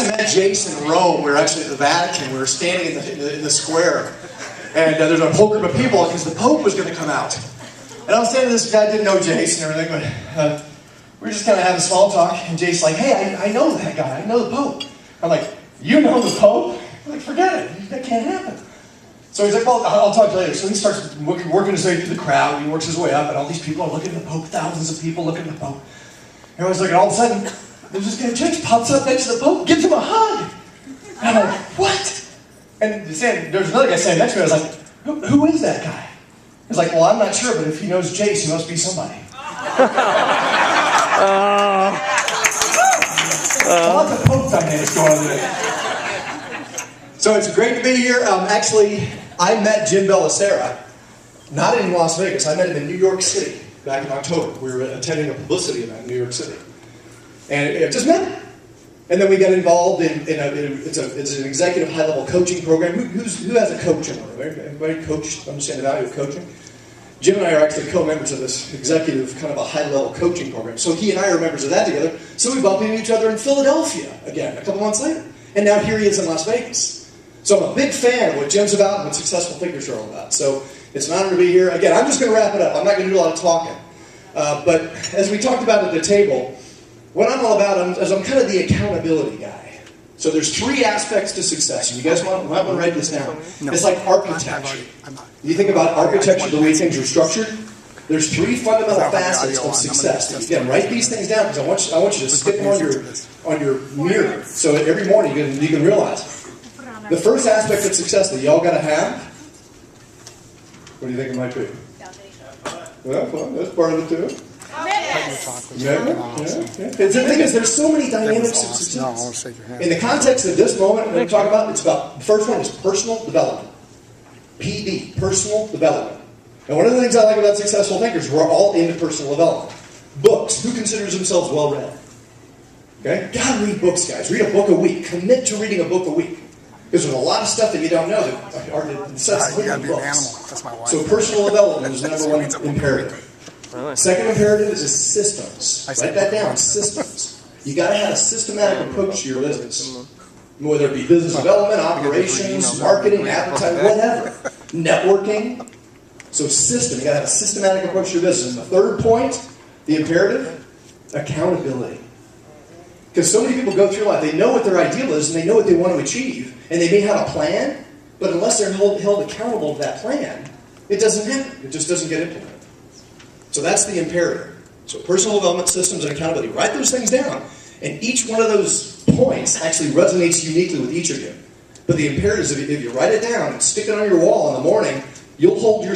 actually met Jason in Rome. We were actually at the Vatican. We were standing in the square. And there's a whole group of people because the Pope was going to come out. And I was standing with this guy, didn't know Jason and everything, but we were just kind of having small talk. And Jason's like, hey, I know that guy. I know the Pope. I'm like, you know the Pope? I'm like, forget it. That can't happen. So he's like, well, I'll talk to you later. So he starts working his way through the crowd. He works his way up, and all these people are looking at the Pope. Thousands of people looking at the Pope. Everyone's looking. All of a sudden, there's this guy, James, pops up next to the Pope, gives him a hug. And I'm like, what? And there's another guy standing next to me. I was like, who is that guy? He's like, well, I'm not sure, but if he knows Jace, he must be somebody. Lots of Pope dynamics going on there. So it's great to be here. Actually, I met Jim Bellicera, not in Las Vegas. I met him in New York City back in October. We were attending a publicity event in New York City. And I just met him. And then we got involved it's an executive high-level coaching program. Who has a coach in there? Everybody coach, understand the value of coaching? Jim and I are actually co-members of this executive kind of a high-level coaching program. So he and I are members of that together. So we bumped into each other in Philadelphia again a couple months later. And now here he is in Las Vegas. So I'm a big fan of what Jim's about and what Successful Thinkers are all about. So it's an honor to be here. Again, I'm just going to wrap it up. I'm not going to do a lot of talking. But as we talked about at the table, what I'm all about is I'm kind of the accountability guy. So there's 3 aspects to success. And you guys might want to write this down. No, it's like architecture. You think about architecture, the way things are structured. There's 3 fundamental facets of success. Again, write these things down because I want you to stick them on your mirror. So every morning you can realize the first aspect of success that y'all got to have. What do you think it might be? Well, that's part of it too. Commitment. Yeah. The thing is, there's so many dynamics of success. In the context of this moment, we're going to talk about, the first one is personal development. PD, personal development. And one of the things I like about Successful Thinkers, we're all into personal development. Books. Who considers themselves well-read? Okay? Gotta read books, guys. Read a book a week. Commit to reading a book a week. Because there's a lot of stuff that you don't know that are necessary in books. That's my wife. So personal development is the number one imperative. Really? Second imperative is systems. Write that down, systems. You got to have a systematic approach to your business. Whether it be business development, operations, marketing, advertising, whatever. Networking. So system, you got to have a systematic approach to your business. And the third point, the imperative, accountability. Because so many people go through life, they know what their ideal is and they know what they want to achieve, and they may have a plan, but unless they're held accountable to that plan, it doesn't happen. It just doesn't get implemented. So that's the imperative. So personal development, systems, and accountability. Write those things down, and each one of those points actually resonates uniquely with each of you. But the imperative is if you write it down and stick it on your wall in the morning, you'll hold your